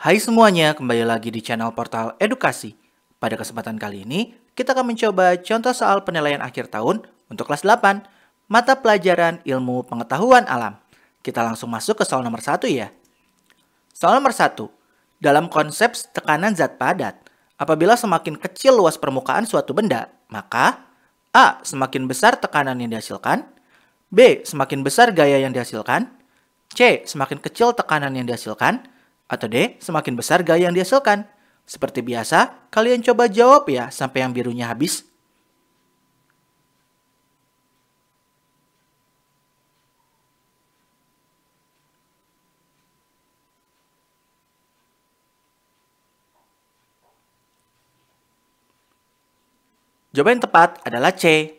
Hai semuanya, kembali lagi di channel Portal Edukasi. Pada kesempatan kali ini, kita akan mencoba contoh soal penilaian akhir tahun untuk kelas 8, mata pelajaran ilmu pengetahuan alam. Kita langsung masuk ke soal nomor 1 ya. Soal nomor 1. Dalam konsep tekanan zat padat, apabila semakin kecil luas permukaan suatu benda, maka A. Semakin besar tekanan yang dihasilkan, B. Semakin besar gaya yang dihasilkan, C. Semakin kecil tekanan yang dihasilkan, atau D. Semakin besar gaya yang dihasilkan. Seperti biasa, kalian coba jawab ya sampai yang birunya habis. Jawaban yang tepat adalah C.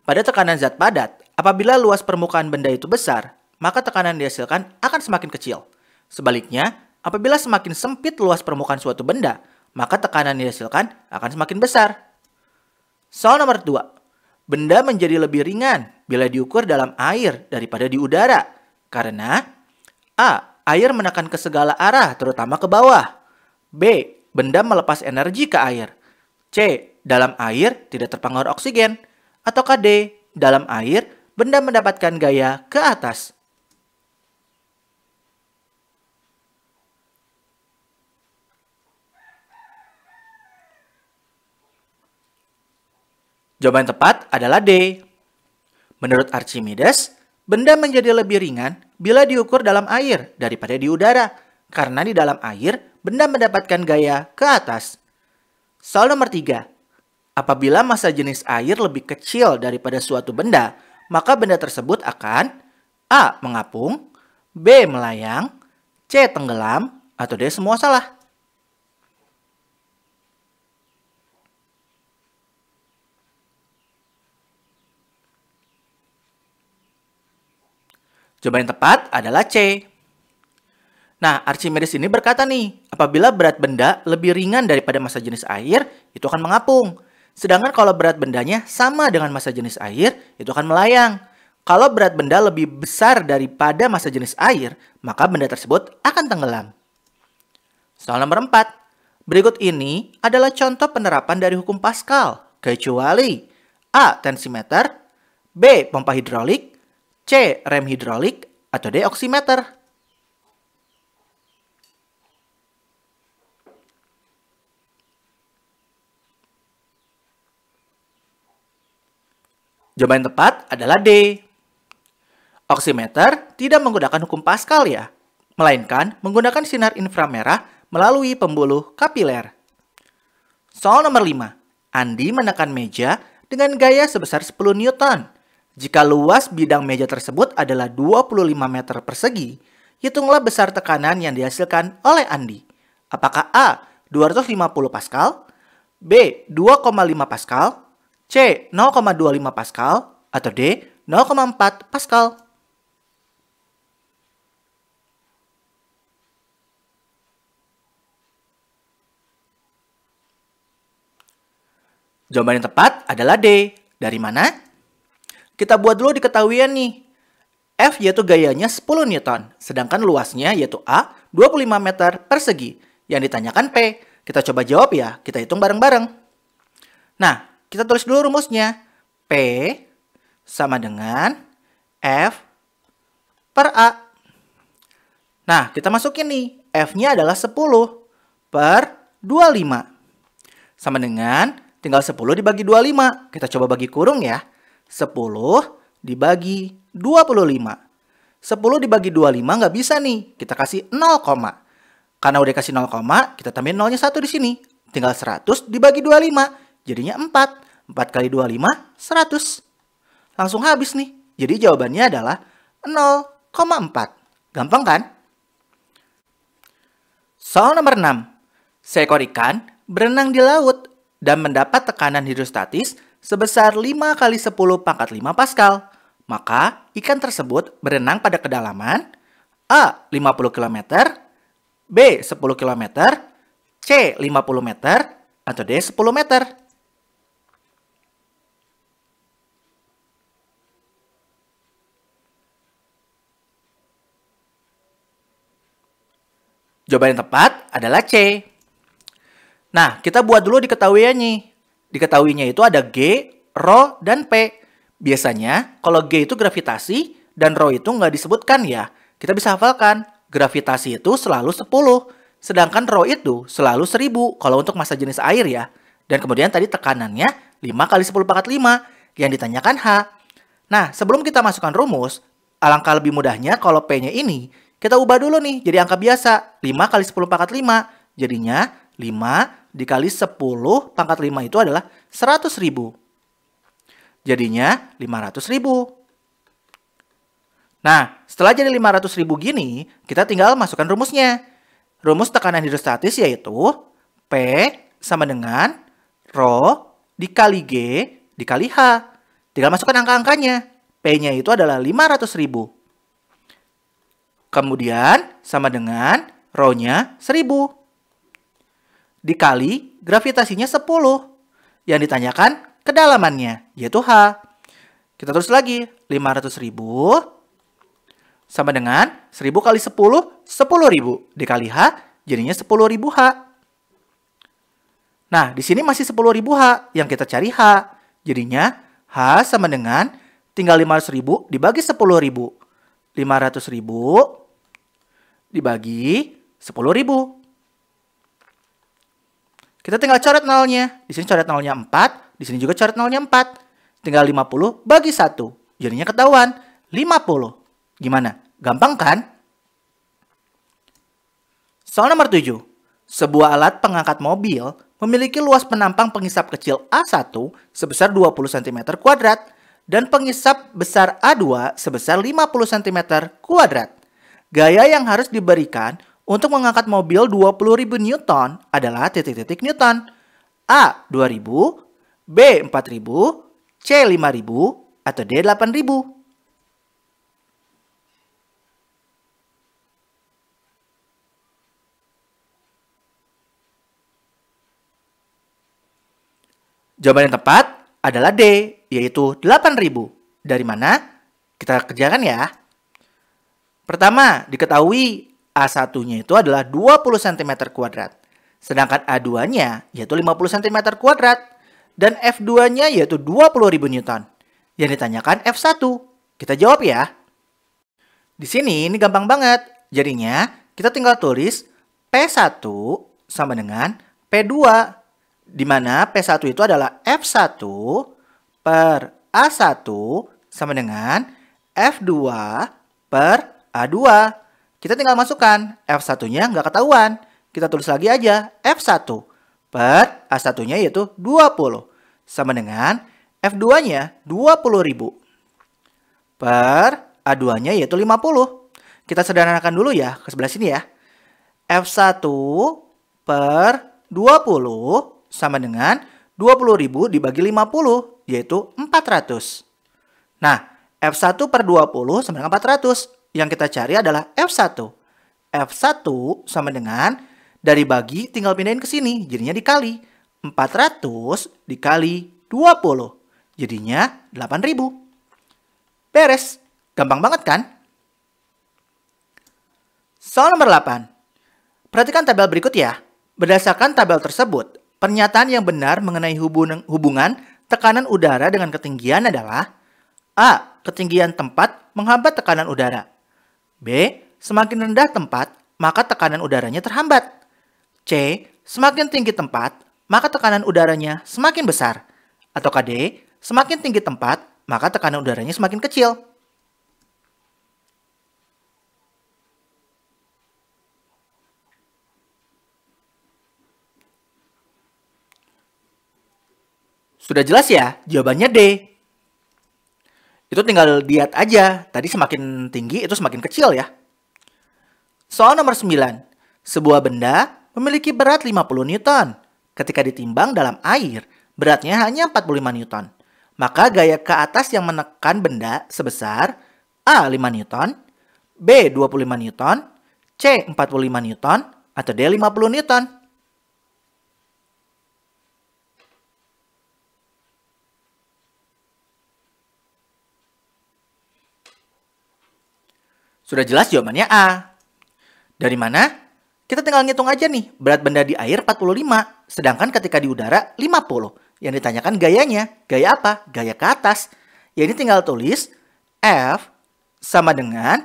Pada tekanan zat padat, apabila luas permukaan benda itu besar, maka tekanan yang dihasilkan akan semakin kecil. Sebaliknya, apabila semakin sempit luas permukaan suatu benda, maka tekanan yang dihasilkan akan semakin besar. Soal nomor 2. Benda menjadi lebih ringan bila diukur dalam air daripada di udara. Karena A. Air menekan ke segala arah, terutama ke bawah. B. Benda melepas energi ke air. C. Dalam air tidak terpengaruh oksigen. Atau D. Dalam air, benda mendapatkan gaya ke atas. Jawaban yang tepat adalah D. Menurut Archimedes, benda menjadi lebih ringan bila diukur dalam air daripada di udara. Karena di dalam air, benda mendapatkan gaya ke atas. Soal nomor 3. Apabila massa jenis air lebih kecil daripada suatu benda, maka benda tersebut akan A. Mengapung, B. Melayang, C. Tenggelam, atau D. Semua salah. Jawaban yang tepat adalah C. Nah, Archimedes ini berkata nih, apabila berat benda lebih ringan daripada massa jenis air, itu akan mengapung. Sedangkan kalau berat bendanya sama dengan massa jenis air, itu akan melayang. Kalau berat benda lebih besar daripada massa jenis air, maka benda tersebut akan tenggelam. Soal nomor 4. Berikut ini adalah contoh penerapan dari hukum Pascal, kecuali A. Tensimeter, B. Pompa hidrolik, C. Rem hidrolik, atau D. Oximeter. Jawaban yang tepat adalah D. Oximeter tidak menggunakan hukum Pascal ya, melainkan menggunakan sinar inframerah melalui pembuluh kapiler. Soal nomor 5. Andi menekan meja dengan gaya sebesar 10 Newton. Jika luas bidang meja tersebut adalah 25 meter persegi, hitunglah besar tekanan yang dihasilkan oleh Andi. Apakah A. 250 Pascal, B. 2,5 Pascal, C. 0,25 Pascal, atau D. 0,4 Pascal. Jawaban yang tepat adalah D. Dari mana? Kita buat dulu diketahuian nih. F yaitu gayanya 10 Newton, sedangkan luasnya yaitu A 25 meter persegi. Yang ditanyakan P. Kita coba jawab ya, kita hitung bareng-bareng. Nah, kita tulis dulu rumusnya. P sama dengan F per A. Nah, kita masukin nih. F-nya adalah 10 per 25. Sama dengan tinggal 10 dibagi 25. Kita coba bagi kurung ya. 10 dibagi 25. 10 dibagi 25 nggak bisa nih. Kita kasih 0, karena udah kasih 0, kita tambahin 0-nya 1 di sini. Tinggal 100 dibagi 25. Jadinya 4. 4 kali 25, 100. Langsung habis nih. Jadi jawabannya adalah 0,4. Gampang kan? Soal nomor 6. Seekor ikan berenang di laut dan mendapat tekanan hidrostatis sebesar 5 kali 10 pangkat 5 Pascal. Maka ikan tersebut berenang pada kedalaman A. 50 km, B. 10 km, C. 50 meter, atau D. 10 meter. Jawaban yang tepat adalah C. Nah, kita buat dulu diketahuiannya. Diketahuinya itu ada G, Rho, dan P. Biasanya, kalau G itu gravitasi, dan Rho itu nggak disebutkan ya. Kita bisa hafalkan, gravitasi itu selalu 10, sedangkan Rho itu selalu 1000 kalau untuk massa jenis air ya. Dan kemudian tadi tekanannya 5 kali 10 pangkat 5, yang ditanyakan H. Nah, sebelum kita masukkan rumus, alangkah lebih mudahnya kalau P-nya ini, kita ubah dulu nih jadi angka biasa, 5 kali 10 pangkat 5. Jadinya 5 dikali 10 pangkat 5 itu adalah 100.000. Jadinya 500.000. Nah, setelah jadi 500.000 gini, kita tinggal masukkan rumusnya. Rumus tekanan hidrostatis yaitu P sama dengan Rho dikali G dikali H. Tinggal masukkan angka-angkanya. P-nya itu adalah 500.000. Kemudian sama dengan Rho-nya 1000. Dikali gravitasinya 10. Yang ditanyakan kedalamannya, yaitu H. Kita tulis lagi, 500.000 sama dengan 1000 kali 10, 10.000 dikali H, jadinya 10.000 H. Nah, di sini masih 10.000 H, yang kita cari H. Jadinya H sama dengan tinggal 500.000 dibagi 10.000. 500.000 dibagi 10.000. Kita tinggal coret nolnya. Di sini coret nolnya 4, di sini juga coret nolnya 4. Tinggal 50 bagi 1. Jadinya ketahuan 50. Gimana? Gampang kan? Soal nomor 7. Sebuah alat pengangkat mobil memiliki luas penampang pengisap kecil A1 sebesar 20 cm kuadrat dan pengisap besar A2 sebesar 50 cm kuadrat. Gaya yang harus diberikan untuk mengangkat mobil 20.000 Newton adalah titik-titik Newton. A 2000, B 4000, C 5000, atau D 8000. Jawaban yang tepat adalah D, yaitu 8000. Dari mana? Kita kerjakan ya. Pertama, diketahui A1-nya itu adalah 20 cm kuadrat. Sedangkan A2-nya yaitu 50 cm kuadrat. Dan F2-nya yaitu 20.000 Newton. Yang ditanyakan F1. Kita jawab ya. Di sini ini gampang banget. Jadinya kita tinggal tulis P1 sama dengan P2. Di mana P1 itu adalah F1 per A1 sama dengan F2 per A2. Kita tinggal masukkan. F1-nya nggak ketahuan. Kita tulis lagi aja. F1 per A1-nya yaitu 20. Sama dengan F2-nya 20.000. Per A2-nya yaitu 50. Kita sederhanakan dulu ya ke sebelah sini ya. F1 per 20 sama dengan 20.000 dibagi 50, yaitu 400. Nah, F1 per 20 sama dengan 400. Yang kita cari adalah F1. F1 sama dengan, dari bagi tinggal pindahin ke sini, jadinya dikali. 400 dikali 20, jadinya 8.000. Beres. Gampang banget kan? Soal nomor 8. Perhatikan tabel berikut ya. Berdasarkan tabel tersebut, pernyataan yang benar mengenai hubungan tekanan udara dengan ketinggian adalah A. Ketinggian tempat menghambat tekanan udara. B. Semakin rendah tempat, maka tekanan udaranya terhambat. C. Semakin tinggi tempat, maka tekanan udaranya semakin besar. Atau D. Semakin tinggi tempat, maka tekanan udaranya semakin kecil. Sudah jelas ya? Jawabannya D. Itu tinggal lihat aja. Tadi semakin tinggi itu semakin kecil ya. Soal nomor 9. Sebuah benda memiliki berat 50 Newton. Ketika ditimbang dalam air, beratnya hanya 45 Newton. Maka gaya ke atas yang menekan benda sebesar A 5 Newton, B 25 Newton, C 45 Newton, atau D 50 Newton. Sudah jelas jawabannya A. Dari mana? Kita tinggal ngitung aja nih, berat benda di air 45, sedangkan ketika di udara 50. Yang ditanyakan gayanya, gaya apa? Gaya ke atas. Ya ini tinggal tulis F sama dengan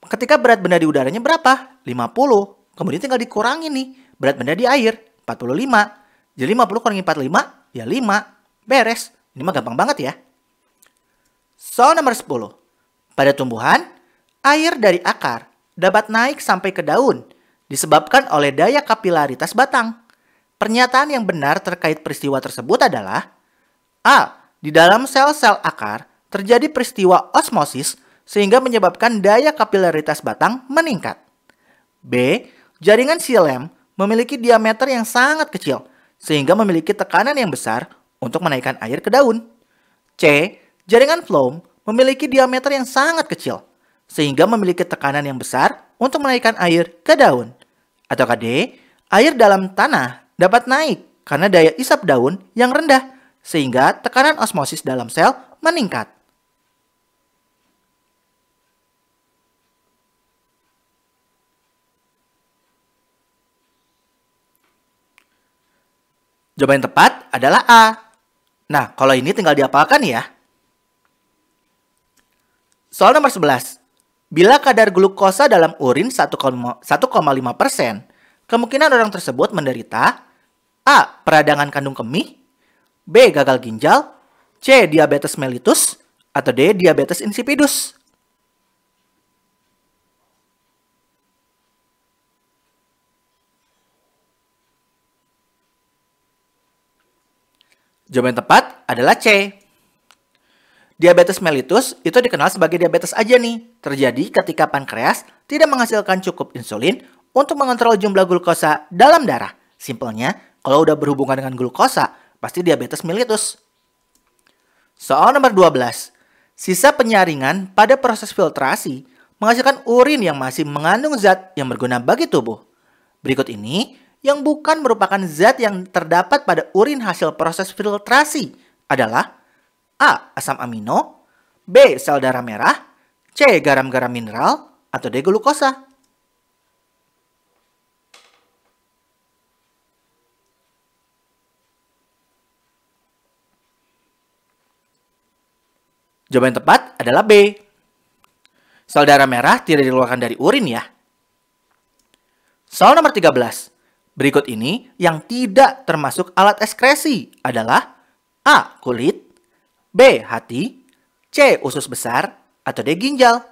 ketika berat benda di udaranya berapa? 50. Kemudian tinggal dikurangi nih, berat benda di air 45. Jadi 50 kurangi 45, ya 5. Beres. Ini mah gampang banget ya. Soal nomor 10. Pada tumbuhan, air dari akar dapat naik sampai ke daun disebabkan oleh daya kapilaritas batang. Pernyataan yang benar terkait peristiwa tersebut adalah A. Di dalam sel-sel akar terjadi peristiwa osmosis sehingga menyebabkan daya kapilaritas batang meningkat. B. Jaringan xilem memiliki diameter yang sangat kecil sehingga memiliki tekanan yang besar untuk menaikkan air ke daun. C. Jaringan phloem memiliki diameter yang sangat kecil sehingga memiliki tekanan yang besar untuk menaikkan air ke daun. Atau D. Air dalam tanah dapat naik karena daya isap daun yang rendah sehingga tekanan osmosis dalam sel meningkat. Jawaban yang tepat adalah A. Nah, kalau ini tinggal dihafalkan ya. Soal nomor 11. Bila kadar glukosa dalam urin 1,5%, kemungkinan orang tersebut menderita A. Peradangan kandung kemih, B. Gagal ginjal, C. Diabetes mellitus, atau D. Diabetes insipidus. Jawaban yang tepat adalah C. Diabetes mellitus itu dikenal sebagai diabetes aja nih. Terjadi ketika pankreas tidak menghasilkan cukup insulin untuk mengontrol jumlah glukosa dalam darah. Simpelnya, kalau udah berhubungan dengan glukosa, pasti diabetes mellitus. Soal nomor 12. Sisa penyaringan pada proses filtrasi menghasilkan urin yang masih mengandung zat yang berguna bagi tubuh. Berikut ini yang bukan merupakan zat yang terdapat pada urin hasil proses filtrasi adalah A. Asam amino, B. Sel darah merah, C. Garam-garam mineral, atau D. Glukosa. Jawaban yang tepat adalah B. Sel darah merah tidak dikeluarkan dari urin ya. Soal nomor 13. Berikut ini yang tidak termasuk alat ekskresi adalah A. Kulit, B. Hati, C. Usus besar, atau D. Ginjal.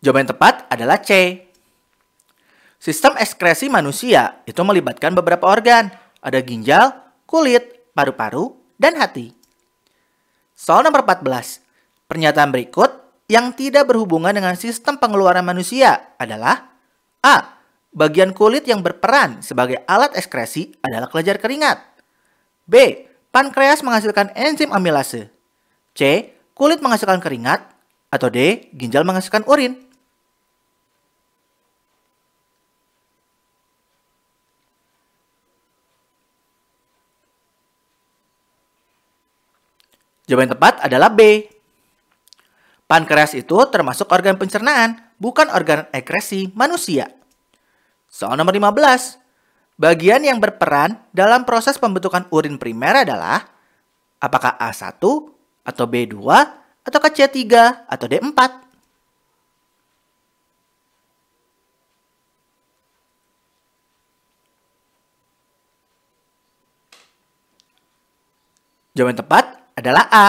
Jawaban yang tepat adalah C. Sistem ekskresi manusia itu melibatkan beberapa organ. Ada ginjal, kulit, paru-paru, dan hati. Soal nomor 14. Pernyataan berikut yang tidak berhubungan dengan sistem pengeluaran manusia adalah A. Bagian kulit yang berperan sebagai alat ekskresi adalah kelenjar keringat. B. Pankreas menghasilkan enzim amilase. C. Kulit menghasilkan keringat. Atau D. Ginjal menghasilkan urin. Jawaban yang tepat adalah B. Pankreas itu termasuk organ pencernaan, bukan organ ekskresi manusia. Soal nomor 15. Bagian yang berperan dalam proses pembentukan urin primer adalah apakah A1 atau B2 atau C3 atau D4? Jawaban yang tepat adalah A.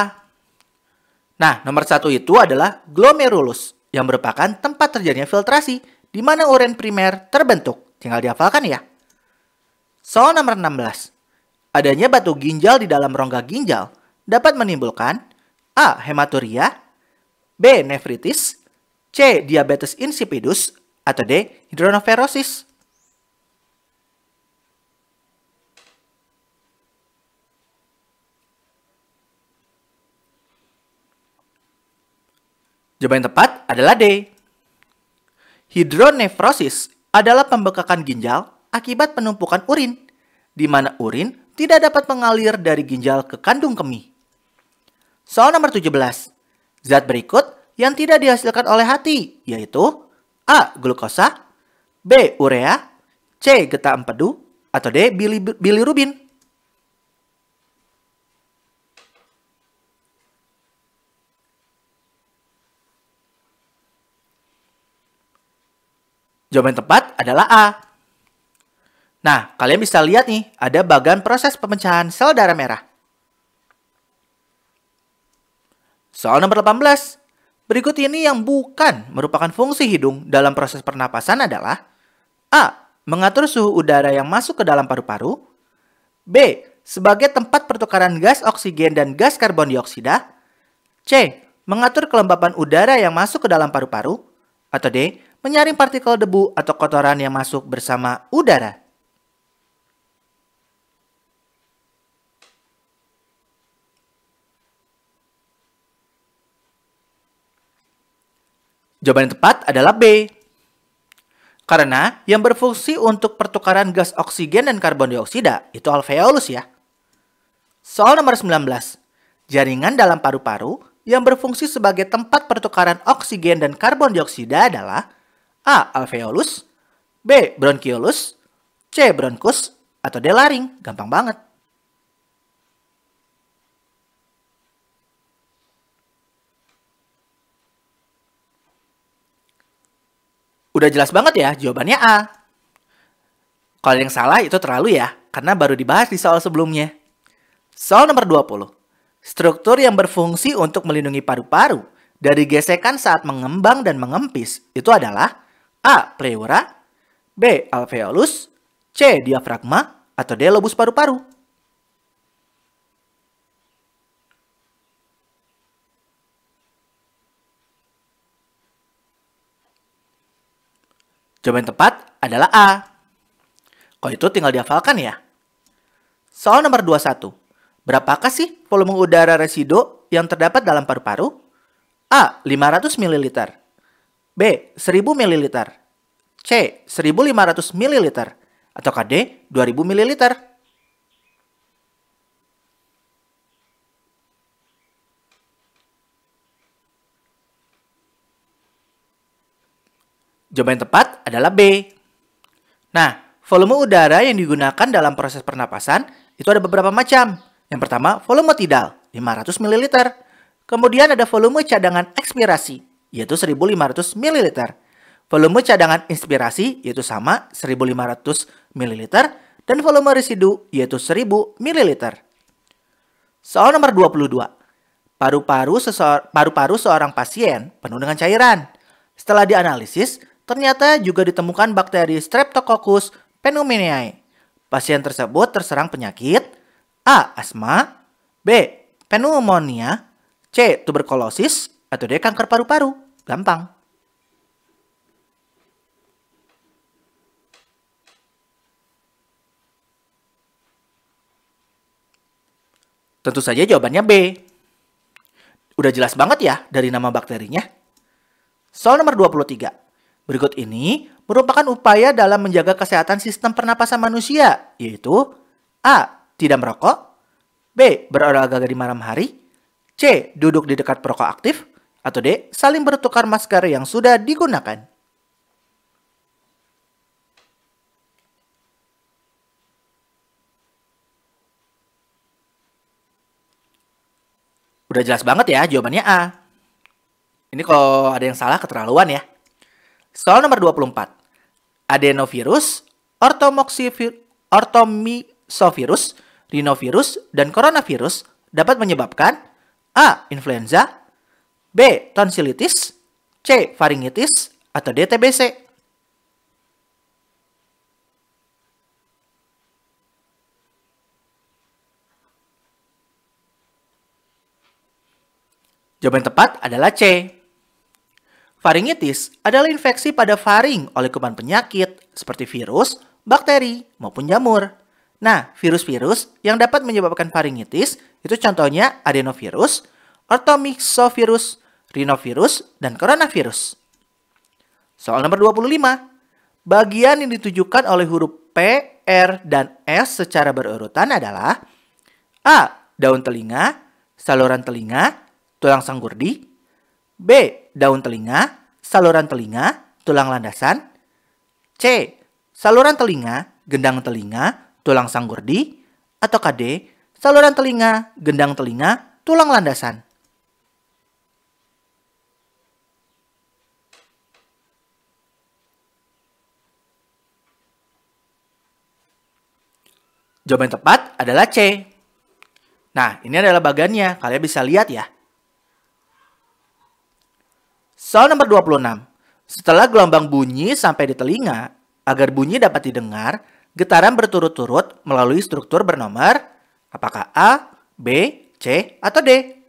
Nah, nomor 1 itu adalah glomerulus yang merupakan tempat terjadinya filtrasi di mana urin primer terbentuk. Tinggal dihafalkan ya. Soal nomor 16. Adanya batu ginjal di dalam rongga ginjal dapat menimbulkan A. Hematuria, B. Nefritis, C. Diabetes insipidus, atau D. Hidronephrosis. Jawaban yang tepat adalah D. Hidronefrosis adalah pembekakan ginjal akibat penumpukan urin, di mana urin tidak dapat mengalir dari ginjal ke kandung kemih. Soal nomor 17. Zat berikut yang tidak dihasilkan oleh hati, yaitu A. Glukosa, B. Urea, C. Getah empedu, atau D. Bilirubin. Jawaban yang tepat adalah A. Nah, kalian bisa lihat nih, ada bagian proses pemecahan sel darah merah. Soal nomor 18. Berikut ini yang bukan merupakan fungsi hidung dalam proses pernapasan adalah A. Mengatur suhu udara yang masuk ke dalam paru-paru, B. Sebagai tempat pertukaran gas oksigen dan gas karbon dioksida, C. Mengatur kelembapan udara yang masuk ke dalam paru-paru, atau D. Menyaring partikel debu atau kotoran yang masuk bersama udara. Jawaban yang tepat adalah B. Karena yang berfungsi untuk pertukaran gas oksigen dan karbon dioksida itu alveolus ya. Soal nomor 19. Jaringan dalam paru-paru yang berfungsi sebagai tempat pertukaran oksigen dan karbon dioksida adalah A. Alveolus, B. Bronchiolus, C. Bronchus, atau D. Laring. Gampang banget. Udah jelas banget ya, jawabannya A. Kalau yang salah itu terlalu ya, karena baru dibahas di soal sebelumnya. Soal nomor 20. Struktur yang berfungsi untuk melindungi paru-paru dari gesekan saat mengembang dan mengempis itu adalah A. Pleura, B. Alveolus, C. Diafragma, atau D. Lobus paru-paru. Jawaban yang tepat adalah A. Kalau itu tinggal dihafalkan ya. Soal nomor 21. Berapakah sih volume udara residu yang terdapat dalam paru-paru? A. 500 ml, B. 1000 ml, C. 1500 ml, atau D. 2000 ml. Jawaban yang tepat adalah B. Nah, volume udara yang digunakan dalam proses pernapasan itu ada beberapa macam. Yang pertama, volume tidal, 500 ml. Kemudian ada volume cadangan ekspirasi, yaitu 1500 ml. Volume cadangan inspirasi, yaitu sama, 1500 ml. Dan volume residu, yaitu 1000 ml. Soal nomor 22. Paru-paru seorang pasien penuh dengan cairan. Setelah dianalisis, ternyata juga ditemukan bakteri Streptococcus pneumoniae. Pasien tersebut terserang penyakit A. Asma, B. Pneumonia, C. Tuberkulosis, atau D. Kanker paru-paru. Gampang. Tentu saja jawabannya B. Udah jelas banget ya dari nama bakterinya. Soal nomor 23. Berikut ini merupakan upaya dalam menjaga kesehatan sistem pernapasan manusia, yaitu A. Tidak merokok, B. Berolahraga di malam hari, C. Duduk di dekat perokok aktif, atau D. Saling bertukar masker yang sudah digunakan. Udah jelas banget ya jawabannya A. Ini kalau ada yang salah keterlaluan ya. Soal nomor 24. Adenovirus, ortomisovirus, rhinovirus, dan coronavirus dapat menyebabkan A. Influenza, B. Tonsilitis, C. Faringitis, atau D. TBC. Jawaban tepat adalah C. Faringitis adalah infeksi pada faring oleh kuman penyakit seperti virus, bakteri, maupun jamur. Nah, virus-virus yang dapat menyebabkan faringitis itu contohnya adenovirus, ortomisovirus, rhinovirus, dan coronavirus. Soal nomor 25. Bagian yang ditujukan oleh huruf P, R, dan S secara berurutan adalah A. Daun telinga, saluran telinga, tulang sanggurdi. B. Daun telinga, saluran telinga, tulang landasan. C. Saluran telinga, gendang telinga, tulang sanggurdi. Atau D. Saluran telinga, gendang telinga, tulang landasan. Jawaban yang tepat adalah C. Nah, ini adalah bagannya. Kalian bisa lihat ya. Soal nomor 26. Setelah gelombang bunyi sampai di telinga, agar bunyi dapat didengar, getaran berturut-turut melalui struktur bernomor apakah A, B, C, atau D?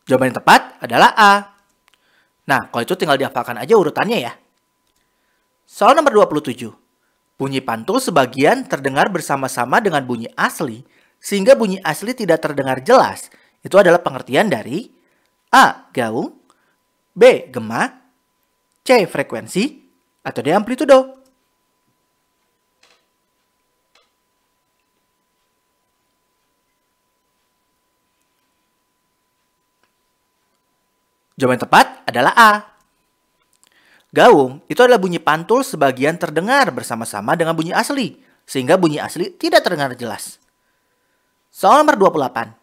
Jawaban yang tepat adalah A. Nah, kalau itu tinggal dihafalkan aja urutannya ya. Soal nomor 27. Bunyi pantul sebagian terdengar bersama-sama dengan bunyi asli, sehingga bunyi asli tidak terdengar jelas. Itu adalah pengertian dari A. Gaung, B. Gema, C. Frekuensi, atau D. Amplitudo. Jawaban yang tepat adalah A. Gaung itu adalah bunyi pantul sebagian terdengar bersama-sama dengan bunyi asli, sehingga bunyi asli tidak terdengar jelas. Soal nomor 28.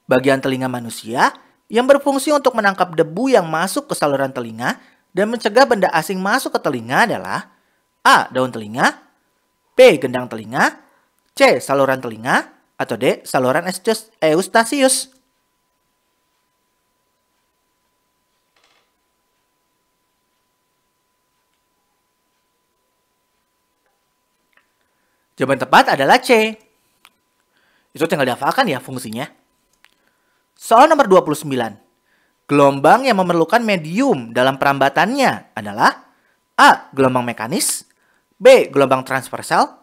Bagian telinga manusia yang berfungsi untuk menangkap debu yang masuk ke saluran telinga dan mencegah benda asing masuk ke telinga adalah A. Daun telinga, B. Gendang telinga, C. Saluran telinga, atau D. Saluran Eustachius. Jawaban tepat adalah C. Itu tinggal dihafalkan ya fungsinya. Soal nomor 29. Gelombang yang memerlukan medium dalam perambatannya adalah A. Gelombang mekanis, B. Gelombang transversal,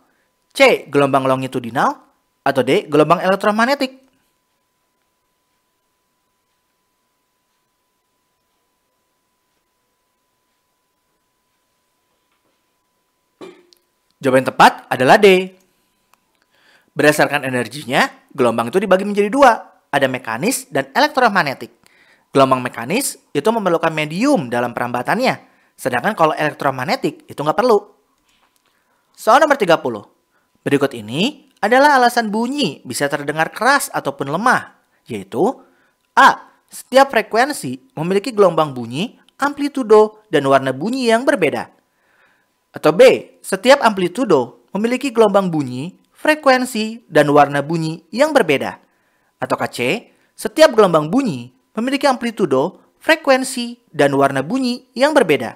C. Gelombang longitudinal, atau D. Gelombang elektromagnetik. Jawaban yang tepat adalah D. Berdasarkan energinya, gelombang itu dibagi menjadi dua. Ada mekanis dan elektromagnetik. Gelombang mekanis itu memerlukan medium dalam perambatannya. Sedangkan kalau elektromagnetik itu nggak perlu. Soal nomor 30. Berikut ini adalah alasan bunyi bisa terdengar keras ataupun lemah. Yaitu A. Setiap frekuensi memiliki gelombang bunyi, amplitudo, dan warna bunyi yang berbeda. Atau B. Setiap amplitudo memiliki gelombang bunyi, frekuensi, dan warna bunyi yang berbeda. Atau C. Setiap gelombang bunyi memiliki amplitudo, frekuensi, dan warna bunyi yang berbeda.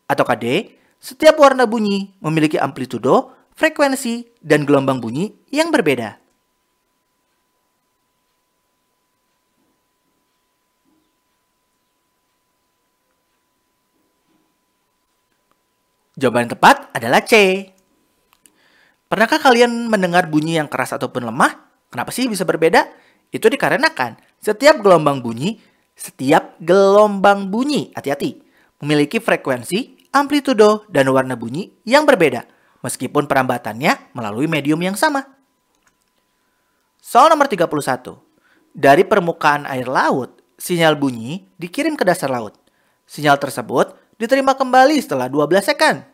Atau D. Setiap warna bunyi memiliki amplitudo, frekuensi, dan gelombang bunyi yang berbeda. Jawaban yang tepat adalah C. Pernahkah kalian mendengar bunyi yang keras ataupun lemah? Kenapa sih bisa berbeda? Itu dikarenakan setiap gelombang bunyi, hati-hati, memiliki frekuensi, amplitudo, dan warna bunyi yang berbeda, meskipun perambatannya melalui medium yang sama. Soal nomor 31. Dari permukaan air laut, sinyal bunyi dikirim ke dasar laut. Sinyal tersebut diterima kembali setelah 12 second.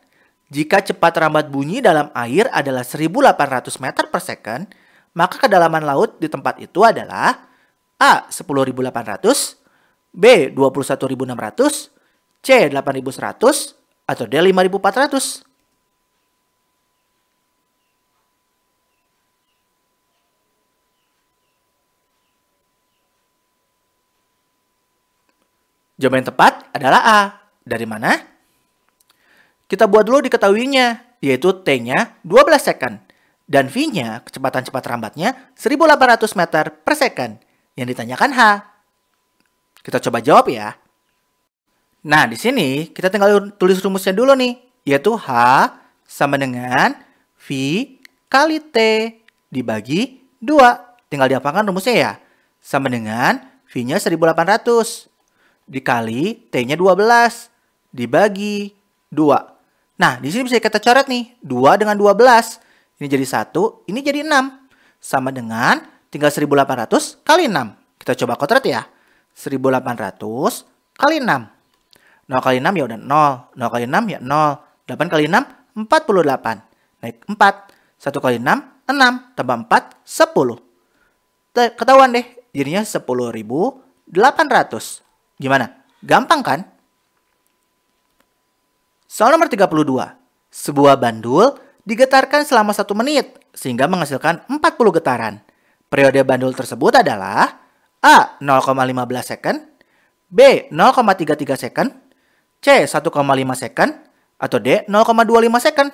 Jika cepat rambat bunyi dalam air adalah 1800 meter per second, maka kedalaman laut di tempat itu adalah A. 10.800, B. 21.600, C. 8.100, atau D. 5.400. Jawaban yang tepat adalah A. Dari mana? Kita buat dulu diketahuinya, yaitu T-nya 12 second. Dan V-nya, kecepatan cepat rambatnya, 1800 meter per second. Yang ditanyakan H. Kita coba jawab ya. Nah, di sini kita tinggal tulis rumusnya dulu nih. Yaitu H sama dengan V kali T dibagi 2. Tinggal dihafalkan rumusnya ya. sama dengan V-nya 1800 dikali T-nya 12 dibagi 2. Nah, di sini bisa kita coret nih. 2 dengan 12. Ini jadi 1, ini jadi 6. Sama dengan tinggal 1800 kali 6. Kita coba kotret ya. 1800 kali 6. 0 kali 6 ya udah 0. 0 kali 6 ya 0. 8 kali 6, 48. Naik 4. 1 kali 6, 6. Tambah 4, 10. Ketahuan deh. Jadinya 10.800. Gimana? Gampang kan? Soal nomor 32. Sebuah bandul digetarkan selama 1 menit sehingga menghasilkan 40 getaran. Periode bandul tersebut adalah A. 0,15 second, B. 0,33 second, C. 1,5 second, atau D. 0,25 second.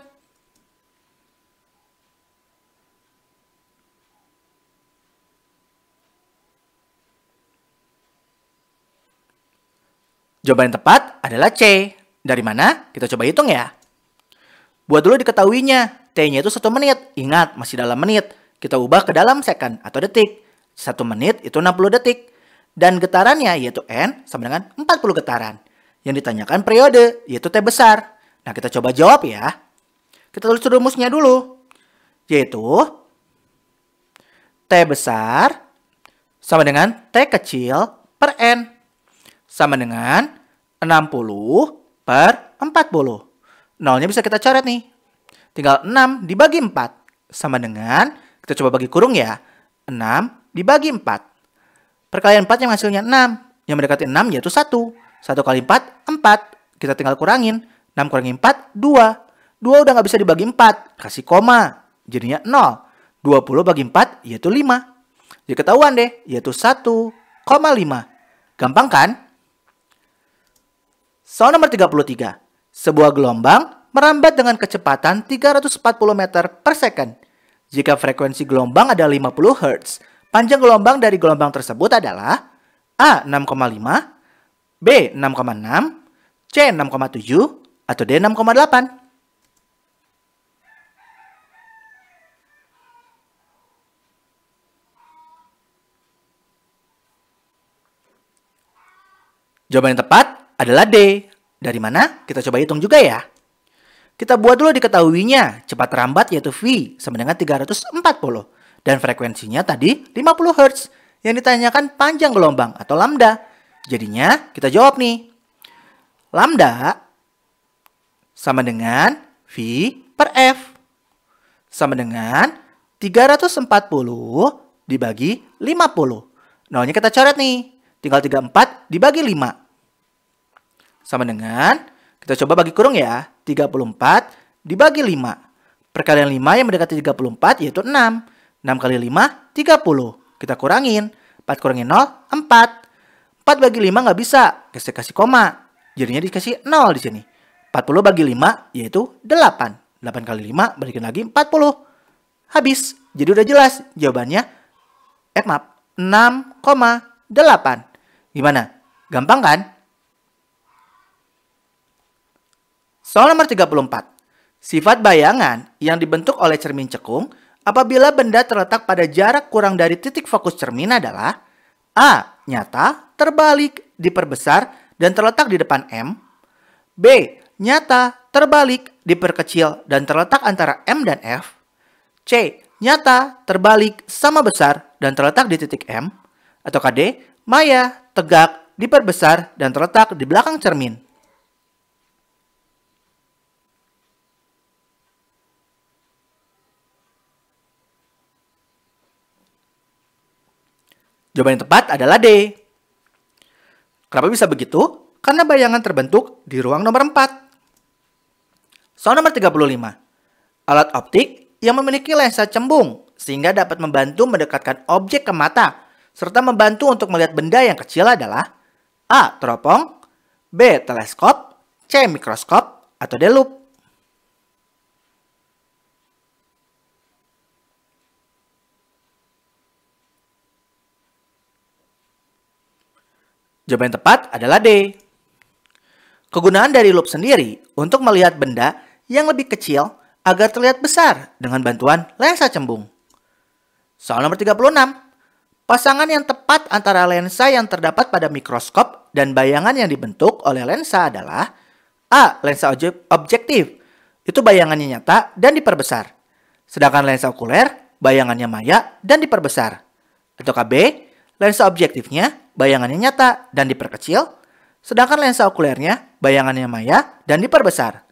Jawaban yang tepat adalah C. Dari mana? Kita coba hitung ya. Buat dulu diketahuinya. T-nya itu 1 menit. Ingat, masih dalam menit. Kita ubah ke dalam second atau detik. 1 menit itu 60 detik. Dan getarannya yaitu N sama dengan 40 getaran. Yang ditanyakan periode yaitu T besar. Nah, kita coba jawab ya. Kita tulis rumusnya dulu. Yaitu T besar sama dengan T kecil per N. Sama dengan 60 per 40. Nolnya bisa kita coret nih. Tinggal 6 dibagi 4. Sama dengan, kita coba bagi kurung ya. 6 dibagi 4. Perkalian 4 yang hasilnya 6. Yang mendekati 6 yaitu 1. 1 kali 4, 4. Kita tinggal kurangin. 6 kurangi 4, 2. 2 udah nggak bisa dibagi 4. Kasih koma. Jadinya 0. 20 bagi 4 yaitu 5. Jadi ketahuan deh, yaitu 1,5. Gampang kan? Soal nomor 33. Sebuah gelombang merambat dengan kecepatan 340 meter per second. Jika frekuensi gelombang adalah 50 Hz, panjang gelombang dari gelombang tersebut adalah A. 6,5, B. 6,6, C. 6,7, atau D. 6,8. Jawaban yang tepat adalah D. Dari mana? Kita coba hitung juga ya. Kita buat dulu diketahuinya. Cepat rambat yaitu V sama dengan 340. Dan frekuensinya tadi 50 Hz. Yang ditanyakan panjang gelombang atau lambda. Jadinya kita jawab nih. Lambda sama dengan V per F. Sama dengan 340 dibagi 50. Nolnya kita coret nih. Tinggal 34 dibagi 5. Sama dengan, kita coba bagi kurung ya, 34 dibagi 5. Perkalian 5 yang mendekati 34 yaitu 6. 6 kali 5, 30. Kita kurangin, 4 kurangin 0, 4. 4 bagi 5 nggak bisa, kasih koma. Jadinya dikasih 0 di sini. 40 bagi 5 yaitu 8. 8 kali 5 balikin lagi 40. Habis, jadi udah jelas jawabannya, maaf, 6,8. Gimana? Gampang kan? Soal nomor 34. Sifat bayangan yang dibentuk oleh cermin cekung apabila benda terletak pada jarak kurang dari titik fokus cermin adalah A. Nyata, terbalik, diperbesar, dan terletak di depan M. B. Nyata, terbalik, diperkecil, dan terletak antara M dan F. C. Nyata, terbalik, sama besar, dan terletak di titik M. Atau D. Maya, tegak, diperbesar, dan terletak di belakang cermin. Jawaban yang tepat adalah D. Kenapa bisa begitu? Karena bayangan terbentuk di ruang nomor 4. Soal nomor 35. Alat optik yang memiliki lensa cembung sehingga dapat membantu mendekatkan objek ke mata serta membantu untuk melihat benda yang kecil adalah A. Teropong, B. Teleskop, C. Mikroskop, atau D. Lup. Jawaban yang tepat adalah D. Kegunaan dari lup sendiri untuk melihat benda yang lebih kecil agar terlihat besar dengan bantuan lensa cembung. Soal nomor 36. Pasangan yang tepat antara lensa yang terdapat pada mikroskop dan bayangan yang dibentuk oleh lensa adalah A. Lensa objektif. Itu bayangannya nyata dan diperbesar. Sedangkan lensa okuler, bayangannya maya dan diperbesar. Ataukah B. Lensa objektifnya, bayangannya nyata dan diperkecil. Sedangkan lensa okulernya, bayangannya maya dan diperbesar.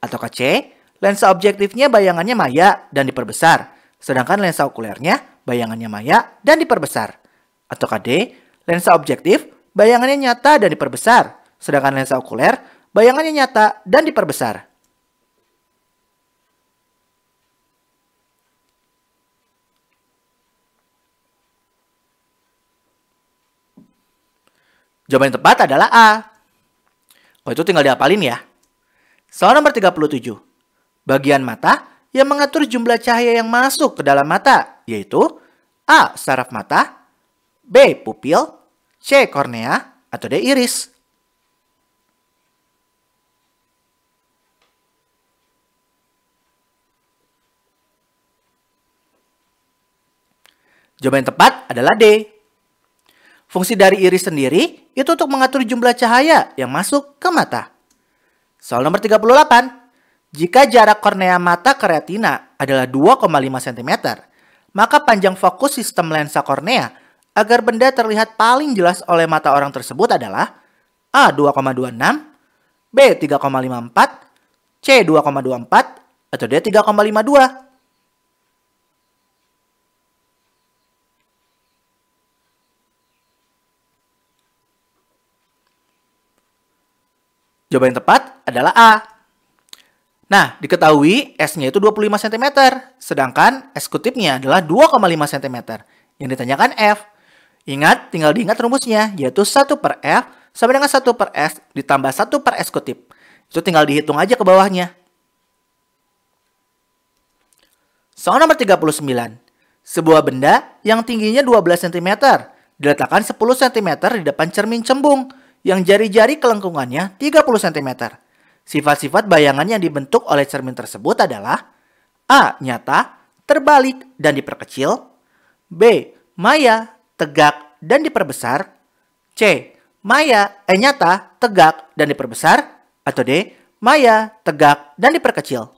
Ataukah C. Lensa objektifnya, bayangannya maya dan diperbesar. Sedangkan lensa okulernya, bayangannya maya dan diperbesar. Ataukah D. Lensa objektif, bayangannya nyata dan diperbesar. Sedangkan lensa okuler, bayangannya nyata dan diperbesar. Jawaban yang tepat adalah A. Oh, itu tinggal dihafalin ya. Soal nomor 37. Bagian mata yang mengatur jumlah cahaya yang masuk ke dalam mata, yaitu A. Saraf mata, B. Pupil, C. Kornea, atau D. Iris. Jawaban yang tepat adalah D. Fungsi dari iris sendiri itu untuk mengatur jumlah cahaya yang masuk ke mata. Soal nomor 38. Jika jarak kornea mata ke retina adalah 2,5 cm, maka panjang fokus sistem lensa kornea agar benda terlihat paling jelas oleh mata orang tersebut adalah A. 2,26, B. 3,54, C. 2,24, atau D. 3,52. Jawaban yang tepat adalah A. Nah, diketahui S-nya itu 25 cm, sedangkan S kutipnya adalah 2,5 cm. Yang ditanyakan F. Ingat, tinggal diingat rumusnya, yaitu 1 per F sama dengan 1 per S ditambah 1 per S kutip. Itu tinggal dihitung aja ke bawahnya. Soal nomor 39. Sebuah benda yang tingginya 12 cm diletakkan 10 cm di depan cermin cembung yang jari-jari kelengkungannya 30 cm. Sifat-sifat bayangan yang dibentuk oleh cermin tersebut adalah A. Nyata, terbalik, dan diperkecil. B. Maya, tegak, dan diperbesar. C. Nyata, tegak, dan diperbesar. Atau D. Maya, tegak, dan diperkecil.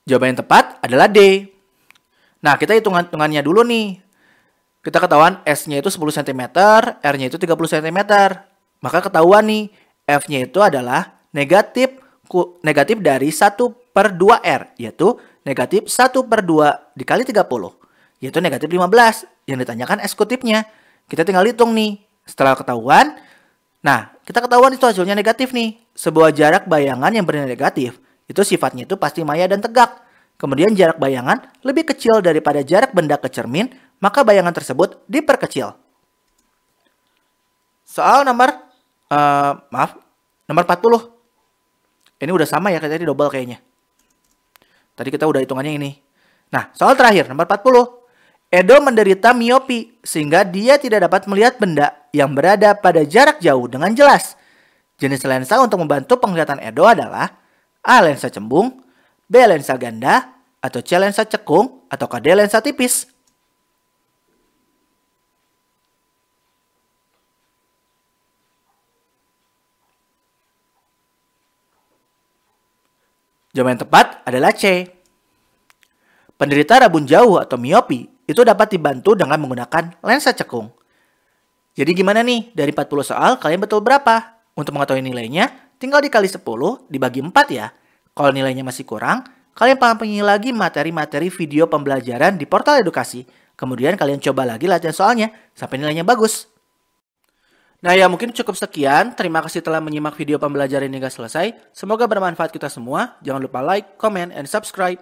Jawaban yang tepat adalah D. Nah, kita hitungannya dulu nih. Kita ketahuan S-nya itu 10 cm, R-nya itu 30 cm. Maka ketahuan nih, F-nya itu adalah negatif dari 1 per 2R, yaitu negatif 1 per 2 dikali 30, yaitu negatif 15. Yang ditanyakan S kutipnya. Kita tinggal hitung nih. Setelah ketahuan, nah, kita ketahuan itu hasilnya negatif nih. Sebuah jarak bayangan yang bernilai negatif, itu sifatnya itu pasti maya dan tegak. Kemudian jarak bayangan lebih kecil daripada jarak benda ke cermin, maka bayangan tersebut diperkecil. Soal nomor 40. Ini udah sama ya, tadi double kayaknya. Tadi kita udah hitungannya ini. Nah, soal terakhir, nomor 40. Edo menderita miopi, sehingga dia tidak dapat melihat benda yang berada pada jarak jauh dengan jelas. Jenis lensa untuk membantu penglihatan Edo adalah A. Lensa cembung, B. Lensa ganda, atau C. Lensa cekung, atau D. Lensa tipis. Jawaban yang tepat adalah C. Penderita rabun jauh atau miopi itu dapat dibantu dengan menggunakan lensa cekung. Jadi gimana nih? Dari 40 soal, kalian betul berapa? Untuk mengetahui nilainya, tinggal dikali 10 dibagi 4 ya. Kalau nilainya masih kurang, kalian pahami lagi materi-materi video pembelajaran di portal edukasi. Kemudian kalian coba lagi latihan soalnya sampai nilainya bagus. Nah ya, mungkin cukup sekian. Terima kasih telah menyimak video pembelajaran hingga selesai. Semoga bermanfaat kita semua. Jangan lupa like, comment, and subscribe.